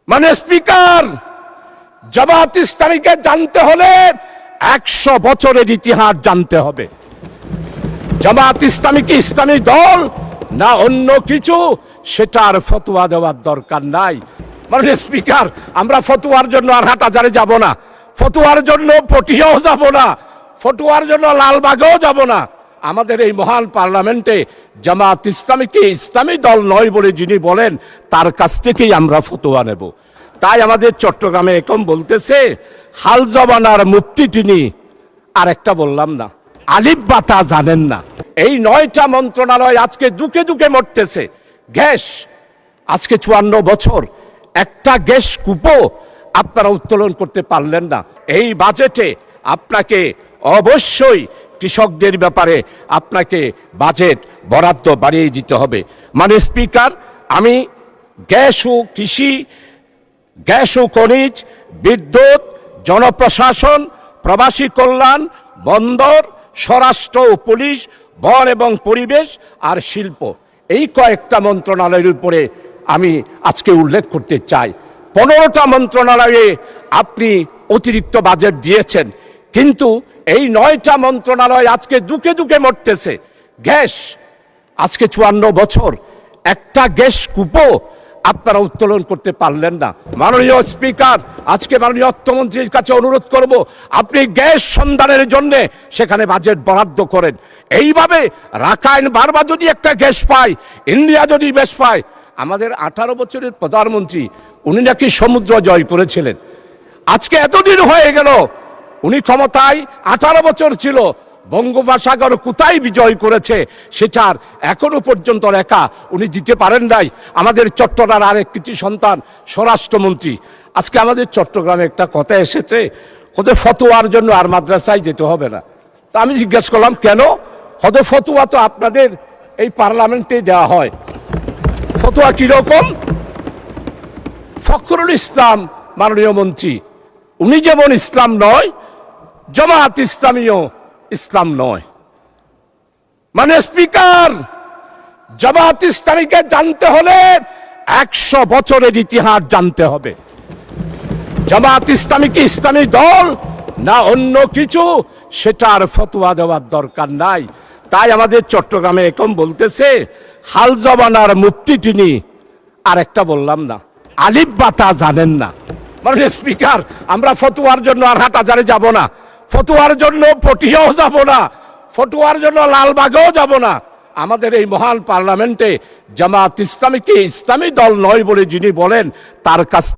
মানে স্পিকার, জামাত ইসলামীকে জানতে হলে 100 বছরের ইতিহাস জানতে হবে। জামাত ইসলামী কি ইসলামী দল না অন্য কিছু, সেটার ফতোয়া দেওয়ার দরকার নাই। মানে স্পিকার, আমরা ফতোয়ার জন্য আর হাটহাজারে যাব না, ফতোয়ার জন্য পটিয়াও যাব না, ফতোয়ার জন্য লালবাগেও যাব না। আমাদের এই মহান পার্লামেন্টে জামাত ইসলামীকে ইসলামী দল নয় বলে যিনি বলেন, তার কাছ থেকেই আমরা ফতোয়া নেব। তাই আমাদের চট্টগ্রামে এখন বলতেছে হাল জবানার মুফতি তিনি, আর একটা বললাম না, আলিফ বাতা জানেন না। এই 9টা মন্ত্রণালয় আজকে দুকে দুকে মরতেছে। গ্যাস আজকে 54 বছর একটা গ্যাস কূপও আপনারা উত্তোলন করতে পারলেন না। এই বাজেটে আপনাকে অবশ্যই কৃষকদের ব্যাপারে আপনাকে বাজেট বরাদ্দ বাড়িয়ে দিতে হবে। মানে স্পিকার, আমি গ্যাস ও কৃষি, গ্যাস ও খনিজ, বিদ্যুৎ, জনপ্রশাসন, প্রবাসী কল্যাণ, বন্দর, স্বরাষ্ট্র ও পুলিশ, বন এবং পরিবেশ আর শিল্প, এই কয়েকটা মন্ত্রণালয়ের উপরে আমি আজকে উল্লেখ করতে চাই। 15টা মন্ত্রণালয়ে আপনি অতিরিক্ত বাজেট দিয়েছেন, কিন্তু এই 9টা মন্ত্রণালয় আজকে দুকে দুকে মরতেছে। গ্যাস আজকে 54 বছর একটা গ্যাস কূপও আপনারা উত্তোলন করতে পারলেন না। মাননীয় স্পিকার, আজকে মাননীয় অর্থমন্ত্রীর কাছে অনুরোধ করব, আপনি গ্যাস সন্ধানের জন্য সেখানে বাজেট বরাদ্দ করেন। এইভাবে রাখাইন বারবার যদি একটা গ্যাস পায়, ইন্ডিয়া যদি গ্যাস পায়, আমাদের 18 বছরের প্রধানমন্ত্রী উনি নাকি সমুদ্র জয় করেছিলেন। আজকে এতদিন হয়ে গেল, উনি ক্ষমতায় 18 বছর ছিল, বঙ্গোপসাগর কোথায় বিজয় করেছে সেটার এখনো পর্যন্ত রেখা উনি দিতে পারেন নাই। আমাদের চট্টগ্রামের আরেক কৃতি সন্তান স্বরাষ্ট্রমন্ত্রী, আজকে আমাদের চট্টগ্রামে একটা কথা এসেছে, কোথায় ফতোয়ার জন্য আর মাদ্রাসায় যেতে হবে না। তা আমি জিজ্ঞেস করলাম কেন? হয়তো ফতোয়া তো আপনাদের এই পার্লামেন্টে দেওয়া হয়। ফতোয়া কিরকম? ফখরুল ইসলাম মাননীয় মন্ত্রী, উনি যেমন ইসলাম নয়, জামাত ইসলামীও ইসলাম নয়। মানে স্পিকার, জামাত ইসলামীকে জানতে হলে 100 বছরের ইতিহাস জানতে হবে। জামাত ইসলামী কি ইসলামী দল না অন্য কিছু, সেটার ফতোয়া দেওয়ার দরকার নাই। তাই আমাদের চট্টগ্রামে এখন বলতেছে হাল জবানার মুফতি তিনি, আর একটা বললাম না, আলিফ বাতা জানেন না। মানে স্পিকার, আমরা ফতোয়ার জন্য আর হাটহাজারে যাব না, ফতোয়ার জন্য পটিয়াও যাব না, ফতোয়ার জন্য লালবাগেও যাব না। আমাদের এই মহান পার্লামেন্টে জামাত ইসলামীকে ইসলামী দল নয় বলে যিনি বলেন, তার কাছ